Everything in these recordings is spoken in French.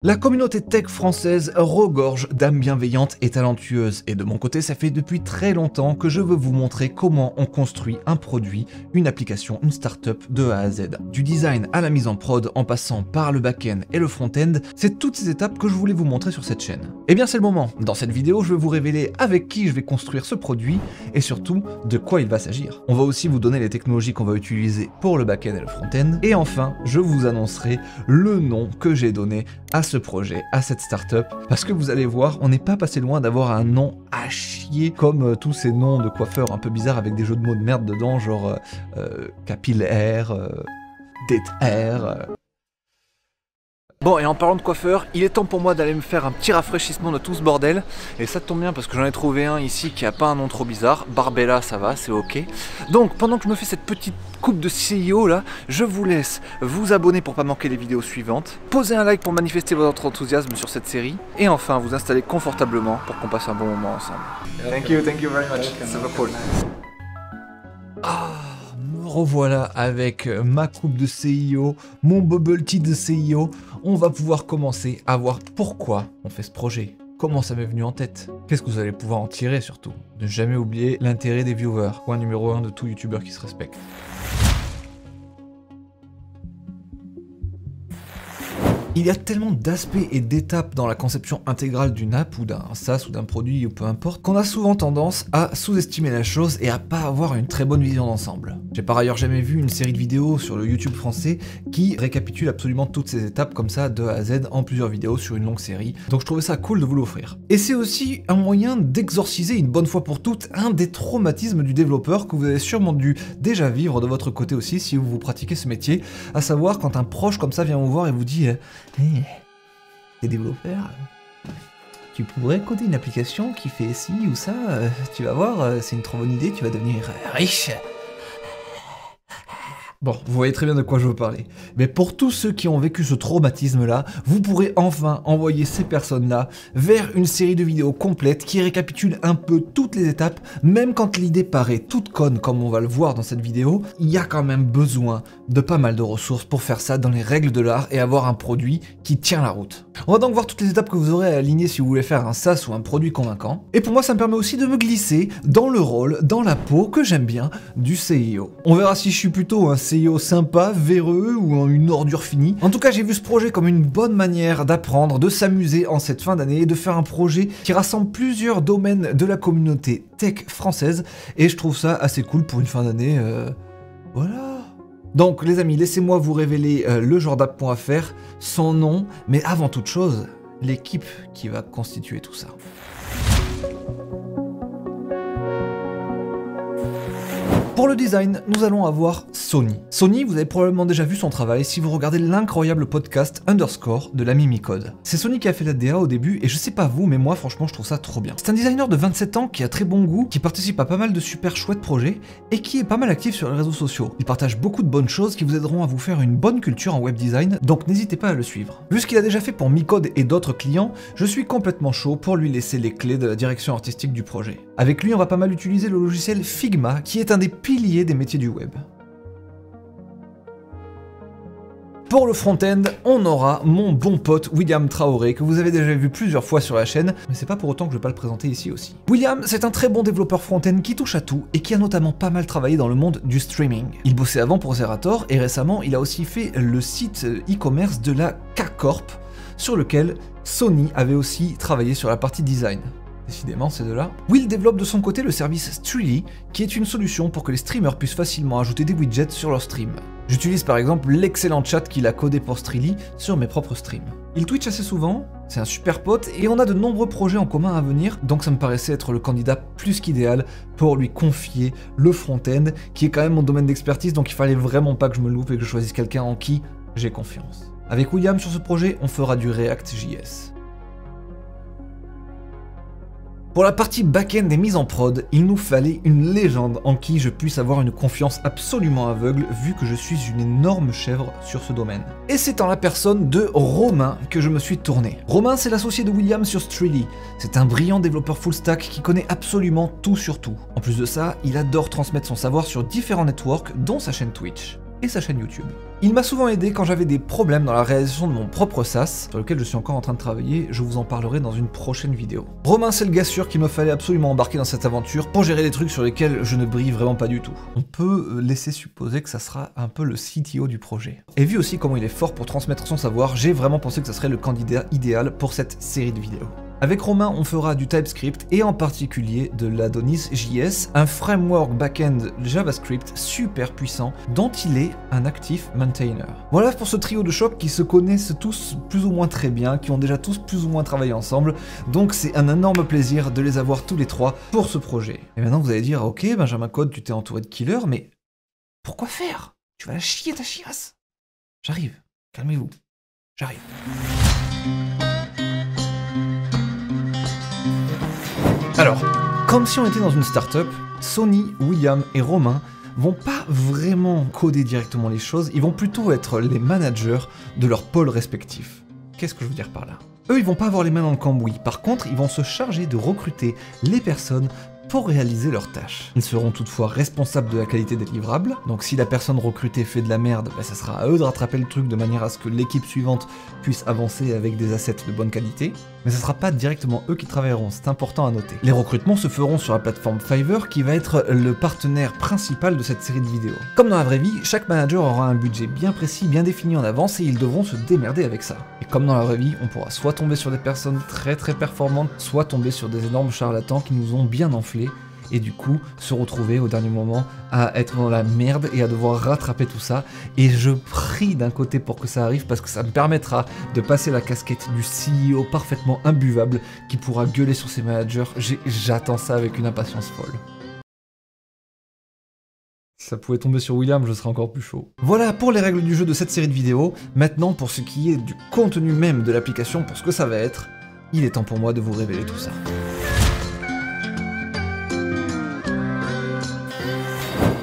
La communauté tech française regorge d'âmes bienveillantes et talentueuses, et de mon côté ça fait depuis très longtemps que je veux vous montrer comment on construit un produit, une application, une startup de A à Z. Du design à la mise en prod, en passant par le back-end et le front-end, c'est toutes ces étapes que je voulais vous montrer sur cette chaîne. Et bien c'est le moment, dans cette vidéo je vais vous révéler avec qui je vais construire ce produit, et surtout de quoi il va s'agir. On va aussi vous donner les technologies qu'on va utiliser pour le back-end et le front-end, et enfin je vous annoncerai le nom que j'ai donné à ce projet, à cette startup, parce que vous allez voir, on n'est pas passé loin d'avoir un nom à chier, comme tous ces noms de coiffeurs un peu bizarres avec des jeux de mots de merde dedans, genre capillaire, déterre. Bon, et en parlant de coiffeur, il est temps pour moi d'aller me faire un petit rafraîchissement de tout ce bordel. Et ça tombe bien parce que j'en ai trouvé un ici qui a pas un nom trop bizarre. Barbella, ça va, c'est ok. Donc, pendant que je me fais cette petite coupe de CEO là, je vous laisse vous abonner pour pas manquer les vidéos suivantes, poser un like pour manifester votre enthousiasme sur cette série, et enfin vous installer confortablement pour qu'on passe un bon moment ensemble. Thank you very much. Ça va cool. Me revoilà avec ma coupe de CIO, mon bubble tea de CIO. On va pouvoir commencer à voir pourquoi on fait ce projet. Comment ça m'est venu en tête? Qu'est-ce que vous allez pouvoir en tirer surtout? Ne jamais oublier l'intérêt des viewers, point numéro 1 de tout youtubeur qui se respecte. Il y a tellement d'aspects et d'étapes dans la conception intégrale d'une app ou d'un SaaS ou d'un produit ou peu importe, qu'on a souvent tendance à sous-estimer la chose et à pas avoir une très bonne vision d'ensemble. J'ai par ailleurs jamais vu une série de vidéos sur le YouTube français qui récapitule absolument toutes ces étapes comme ça de A à Z en plusieurs vidéos sur une longue série, donc je trouvais ça cool de vous l'offrir. Et c'est aussi un moyen d'exorciser une bonne fois pour toutes un des traumatismes du développeur que vous avez sûrement dû déjà vivre de votre côté aussi si vous pratiquez ce métier, à savoir quand un proche comme ça vient vous voir et vous dit hey, t'es développeur, tu pourrais coder une application qui fait ci ou ça, tu vas voir, c'est une trop bonne idée, tu vas devenir riche. Bon, vous voyez très bien de quoi je veux parler. Mais pour tous ceux qui ont vécu ce traumatisme-là, vous pourrez enfin envoyer ces personnes-là vers une série de vidéos complètes qui récapitulent un peu toutes les étapes, même quand l'idée paraît toute conne comme on va le voir dans cette vidéo, il y a quand même besoin de pas mal de ressources pour faire ça dans les règles de l'art et avoir un produit qui tient la route. On va donc voir toutes les étapes que vous aurez à aligner si vous voulez faire un SaaS ou un produit convaincant. Et pour moi, ça me permet aussi de me glisser dans le rôle, dans la peau que j'aime bien du CEO. On verra si je suis plutôt un CEO sympa, véreux ou une ordure finie. En tout cas, j'ai vu ce projet comme une bonne manière d'apprendre, de s'amuser en cette fin d'année et de faire un projet qui rassemble plusieurs domaines de la communauté tech française. Et je trouve ça assez cool pour une fin d'année. Voilà. Donc les amis, laissez-moi vous révéler le genre d'app qu'on va faire, son nom, mais avant toute chose, l'équipe qui va constituer tout ça. Pour le design, nous allons avoir Sony. Sony, vous avez probablement déjà vu son travail si vous regardez l'incroyable podcast Underscore de l'ami Micode. C'est Sony qui a fait la DA au début et je sais pas vous, mais moi franchement je trouve ça trop bien. C'est un designer de 27 ans qui a très bon goût, qui participe à pas mal de super chouettes projets et qui est pas mal actif sur les réseaux sociaux. Il partage beaucoup de bonnes choses qui vous aideront à vous faire une bonne culture en web design, donc n'hésitez pas à le suivre. Vu ce qu'il a déjà fait pour Micode et d'autres clients, je suis complètement chaud pour lui laisser les clés de la direction artistique du projet. Avec lui, on va pas mal utiliser le logiciel Figma, qui est un des piliers des métiers du web. Pour le front-end, on aura mon bon pote William Traoré, que vous avez déjà vu plusieurs fois sur la chaîne, mais c'est pas pour autant que je vais pas le présenter ici aussi. William, c'est un très bon développeur front-end qui touche à tout et qui a notamment pas mal travaillé dans le monde du streaming. Il bossait avant pour Zerator et récemment, il a aussi fait le site e-commerce de la K-Corp, sur lequel Sony avait aussi travaillé sur la partie design. Décidément, ces deux-là. Will développe de son côté le service Streely, qui est une solution pour que les streamers puissent facilement ajouter des widgets sur leur stream. J'utilise par exemple l'excellent chat qu'il a codé pour Streely sur mes propres streams. Il Twitch assez souvent, c'est un super pote, et on a de nombreux projets en commun à venir, donc ça me paraissait être le candidat plus qu'idéal pour lui confier le front-end, qui est quand même mon domaine d'expertise, donc il fallait vraiment pas que je me loupe et que je choisisse quelqu'un en qui j'ai confiance. Avec William sur ce projet, on fera du React.js. Pour la partie back-end et mise en prod, il nous fallait une légende en qui je puisse avoir une confiance absolument aveugle vu que je suis une énorme chèvre sur ce domaine. Et c'est en la personne de Romain que je me suis tourné. Romain, c'est l'associé de William sur Streely. C'est un brillant développeur full stack qui connaît absolument tout sur tout. En plus de ça, il adore transmettre son savoir sur différents networks, dont sa chaîne Twitch. et sa chaîne YouTube. Il m'a souvent aidé quand j'avais des problèmes dans la réalisation de mon propre SaaS, sur lequel je suis encore en train de travailler, je vous en parlerai dans une prochaine vidéo. Romain, c'est le gars sûr qu'il me fallait absolument embarquer dans cette aventure pour gérer des trucs sur lesquels je ne brille vraiment pas du tout. On peut laisser supposer que ça sera un peu le CTO du projet. Et vu aussi comment il est fort pour transmettre son savoir, j'ai vraiment pensé que ça serait le candidat idéal pour cette série de vidéos. Avec Romain, on fera du TypeScript et en particulier de l'Adonis.js, un framework back-end JavaScript super puissant dont il est un actif maintainer. Voilà pour ce trio de choc qui se connaissent tous plus ou moins très bien, qui ont déjà tous plus ou moins travaillé ensemble, donc c'est un énorme plaisir de les avoir tous les trois pour ce projet. Et maintenant vous allez dire, ok Benjamin Code, tu t'es entouré de killers, mais pourquoi faire? Tu vas la chier ta chiasse. J'arrive, calmez-vous, j'arrive. Alors, comme si on était dans une startup, Sony, William et Romain vont pas vraiment coder directement les choses, ils vont plutôt être les managers de leurs pôles respectifs. Qu'est-ce que je veux dire par là? Eux, ils vont pas avoir les mains dans le cambouis, par contre, ils vont se charger de recruter les personnes pour réaliser leurs tâches. Ils seront toutefois responsables de la qualité des livrables, donc si la personne recrutée fait de la merde, ça sera à eux de rattraper le truc de manière à ce que l'équipe suivante puisse avancer avec des assets de bonne qualité, mais ce sera pas directement eux qui travailleront, c'est important à noter. Les recrutements se feront sur la plateforme Fiverr qui va être le partenaire principal de cette série de vidéos. Comme dans la vraie vie, chaque manager aura un budget bien précis, bien défini en avance et ils devront se démerder avec ça. Et comme dans la vraie vie, on pourra soit tomber sur des personnes très performantes, soit tomber sur des énormes charlatans qui nous ont bien enflés et du coup se retrouver au dernier moment à être dans la merde et à devoir rattraper tout ça. Et je prie d'un côté pour que ça arrive parce que ça me permettra de passer la casquette du CEO parfaitement imbuvable qui pourra gueuler sur ses managers. J'attends ça avec une impatience folle. Si ça pouvait tomber sur William, je serais encore plus chaud. Voilà pour les règles du jeu de cette série de vidéos. Maintenant, pour ce qui est du contenu même de l'application, pour ce que ça va être, il est temps pour moi de vous révéler tout ça.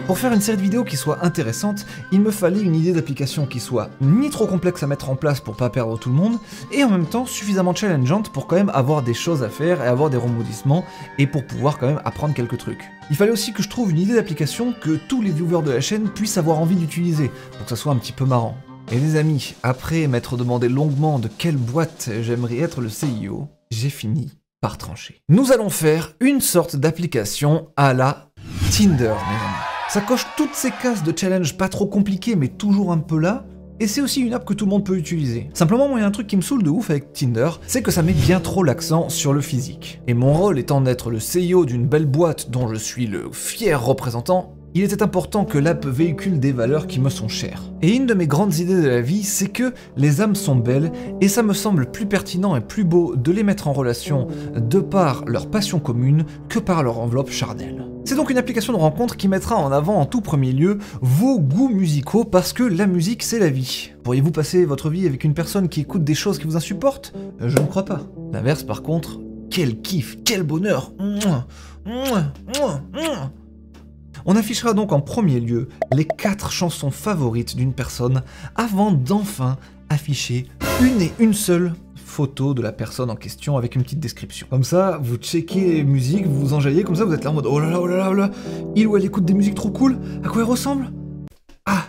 Pour faire une série de vidéos qui soit intéressante, il me fallait une idée d'application qui soit ni trop complexe à mettre en place pour pas perdre tout le monde, et en même temps suffisamment challengeante pour quand même avoir des choses à faire et avoir des rebondissements, et pour pouvoir quand même apprendre quelques trucs. Il fallait aussi que je trouve une idée d'application que tous les viewers de la chaîne puissent avoir envie d'utiliser, pour que ça soit un petit peu marrant. Et les amis, après m'être demandé longuement de quelle boîte j'aimerais être le CEO, j'ai fini par trancher. Nous allons faire une sorte d'application à la Tinder, mes amis. Ça coche toutes ces cases de challenge pas trop compliquées mais toujours un peu là, et c'est aussi une app que tout le monde peut utiliser. Simplement, moi il y a un truc qui me saoule de ouf avec Tinder, c'est que ça met bien trop l'accent sur le physique. Et mon rôle étant d'être le CEO d'une belle boîte dont je suis le fier représentant, il était important que l'app véhicule des valeurs qui me sont chères. Et une de mes grandes idées de la vie, c'est que les âmes sont belles, et ça me semble plus pertinent et plus beau de les mettre en relation de par leur passion commune que par leur enveloppe charnelle. C'est donc une application de rencontre qui mettra en avant en tout premier lieu vos goûts musicaux parce que la musique c'est la vie. Pourriez-vous passer votre vie avec une personne qui écoute des choses qui vous insupportent? Je ne crois pas. L'inverse par contre, quel kiff, quel bonheur. On affichera donc en premier lieu les 4 chansons favorites d'une personne avant d'enfin afficher une seule photo de la personne en question avec une petite description. Comme ça, vous checkez les musiques, vous vous enjaillez, comme ça vous êtes là en mode oh là là, oh là là, oh là, il ou elle écoute des musiques trop cool, à quoi elle ressemble? Ah.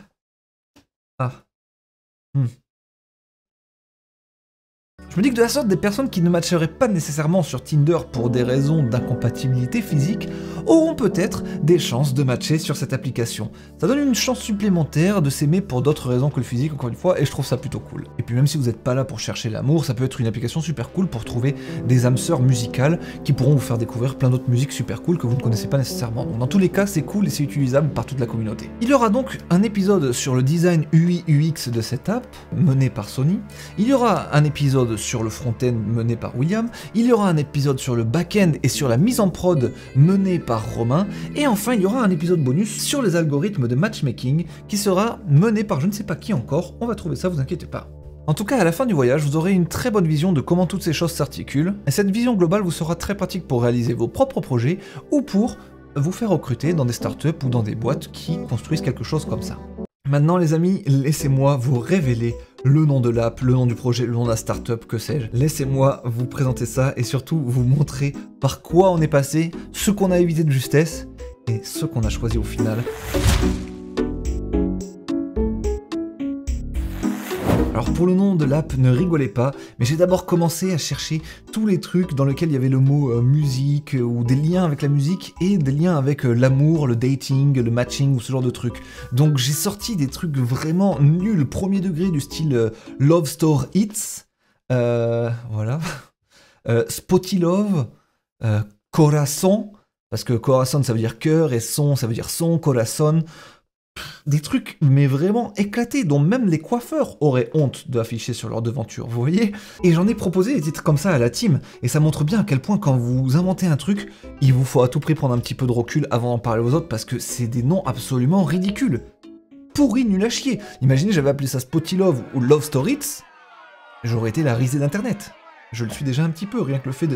Je me dis que de la sorte, des personnes qui ne matcheraient pas nécessairement sur Tinder pour des raisons d'incompatibilité physique auront peut-être des chances de matcher sur cette application. Ça donne une chance supplémentaire de s'aimer pour d'autres raisons que le physique, encore une fois, et je trouve ça plutôt cool. Et puis même si vous n'êtes pas là pour chercher l'amour, ça peut être une application super cool pour trouver des âmes sœurs musicales qui pourront vous faire découvrir plein d'autres musiques super cool que vous ne connaissez pas nécessairement. Donc dans tous les cas, c'est cool et c'est utilisable par toute la communauté. Il y aura donc un épisode sur le design UI UX de cette app, mené par Sony. Il y aura un épisode sur le front-end mené par William, il y aura un épisode sur le back-end et sur la mise en prod mené par Romain, et enfin il y aura un épisode bonus sur les algorithmes de matchmaking qui sera mené par je ne sais pas qui encore, on va trouver ça, vous inquiétez pas. En tout cas, à la fin du voyage, vous aurez une très bonne vision de comment toutes ces choses s'articulent, et cette vision globale vous sera très pratique pour réaliser vos propres projets ou pour vous faire recruter dans des startups ou dans des boîtes qui construisent quelque chose comme ça. Maintenant les amis, laissez-moi vous révéler le nom de l'app, le nom du projet, le nom de la startup, que sais-je. Laissez-moi vous présenter ça et surtout vous montrer par quoi on est passé, ce qu'on a évité de justesse et ce qu'on a choisi au final. Alors pour le nom de l'app, ne rigolez pas, mais j'ai d'abord commencé à chercher tous les trucs dans lesquels il y avait le mot musique, ou des liens avec la musique, et des liens avec l'amour, le dating, le matching, ou ce genre de trucs. Donc j'ai sorti des trucs vraiment nuls, premier degré, du style Love Store Hits, voilà, Spotty Love, Corazon, parce que corazon ça veut dire cœur, et son ça veut dire son, corazon. Des trucs, mais vraiment éclatés, dont même les coiffeurs auraient honte d'afficher sur leur devanture, vous voyez? Et j'en ai proposé des titres comme ça à la team, et ça montre bien à quel point quand vous inventez un truc, il vous faut à tout prix prendre un petit peu de recul avant d'en parler aux autres, parce que c'est des noms absolument ridicules. Pourri, nul à chier. Imaginez, j'avais appelé ça Spotty Love ou Love Stories, j'aurais été la risée d'internet. Je le suis déjà un petit peu, rien que le fait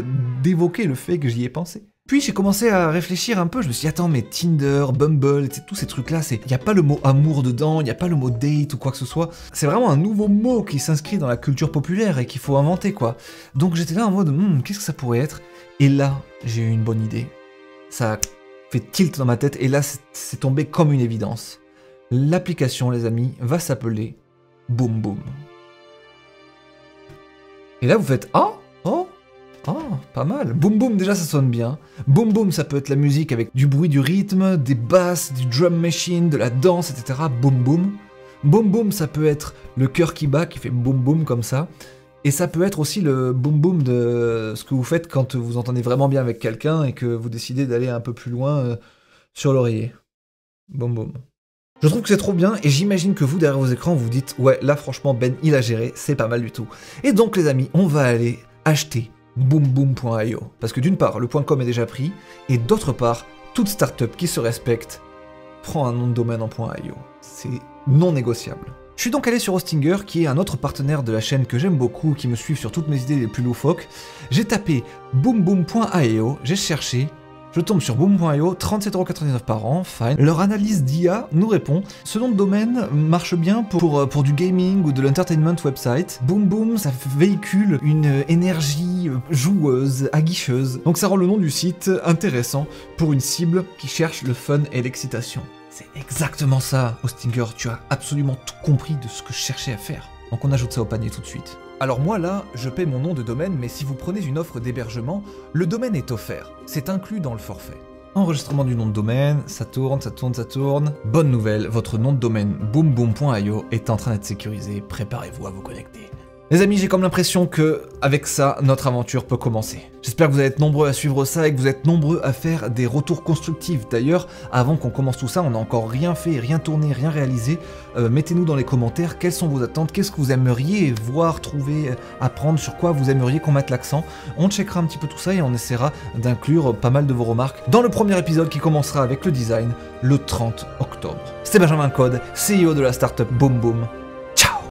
d'évoquer le fait que j'y ai pensé. Puis j'ai commencé à réfléchir un peu, je me suis dit attends mais Tinder, Bumble, tous ces trucs là, il n'y a pas le mot amour dedans, il n'y a pas le mot date ou quoi que ce soit. C'est vraiment un nouveau mot qui s'inscrit dans la culture populaire et qu'il faut inventer quoi. Donc j'étais là en mode qu'est-ce que ça pourrait être? Et là j'ai eu une bonne idée. Ça a fait tilt dans ma tête et là c'est tombé comme une évidence. L'application les amis va s'appeler Boom Boom. Et là vous faites ah oh pas mal. Boom Boom, déjà ça sonne bien. Boom Boom, ça peut être la musique avec du bruit, du rythme, des basses, du drum machine, de la danse, etc. Boom Boom. Boom Boom, ça peut être le cœur qui bat, qui fait boom boom comme ça. Et ça peut être aussi le boom boom de ce que vous faites quand vous entendez vraiment bien avec quelqu'un et que vous décidez d'aller un peu plus loin sur l'oreiller. Boom Boom. Je trouve que c'est trop bien et j'imagine que vous, derrière vos écrans, vous dites « Ouais, là franchement, Ben, il a géré, c'est pas mal du tout. » Et donc les amis, on va aller acheter boomboom.io. Parce que d'une part, le .com est déjà pris, et d'autre part, toute startup qui se respecte prend un nom de domaine en .io. C'est non négociable. Je suis donc allé sur Hostinger, qui est un autre partenaire de la chaîne que j'aime beaucoup, qui me suit sur toutes mes idées les plus loufoques. J'ai tapé boomboom.io, j'ai cherché, je tombe sur boom.io, 37,99€ par an, fine. Leur analyse d'IA nous répond, ce nom de domaine marche bien pour du gaming ou de l'entertainment website. Boom Boom, ça véhicule une énergie joueuse, aguicheuse. Donc ça rend le nom du site intéressant pour une cible qui cherche le fun et l'excitation. C'est exactement ça, Hostinger, tu as absolument tout compris de ce que je cherchais à faire. Donc on ajoute ça au panier tout de suite. Alors moi là, je paie mon nom de domaine, mais si vous prenez une offre d'hébergement, le domaine est offert. C'est inclus dans le forfait. Enregistrement du nom de domaine, ça tourne, ça tourne, ça tourne. Bonne nouvelle, votre nom de domaine boomboom.io est en train d'être sécurisé, préparez-vous à vous connecter. Les amis, j'ai comme l'impression que, avec ça, notre aventure peut commencer. J'espère que vous allez être nombreux à suivre ça et que vous êtes nombreux à faire des retours constructifs. D'ailleurs, avant qu'on commence tout ça, on n'a encore rien fait, rien tourné, rien réalisé. Mettez-nous dans les commentaires quelles sont vos attentes, qu'est-ce que vous aimeriez voir, trouver, apprendre, sur quoi vous aimeriez qu'on mette l'accent. On checkera un petit peu tout ça et on essaiera d'inclure pas mal de vos remarques dans le premier épisode qui commencera avec le design le 30 octobre. C'était Benjamin Code, CEO de la startup Boom Boom.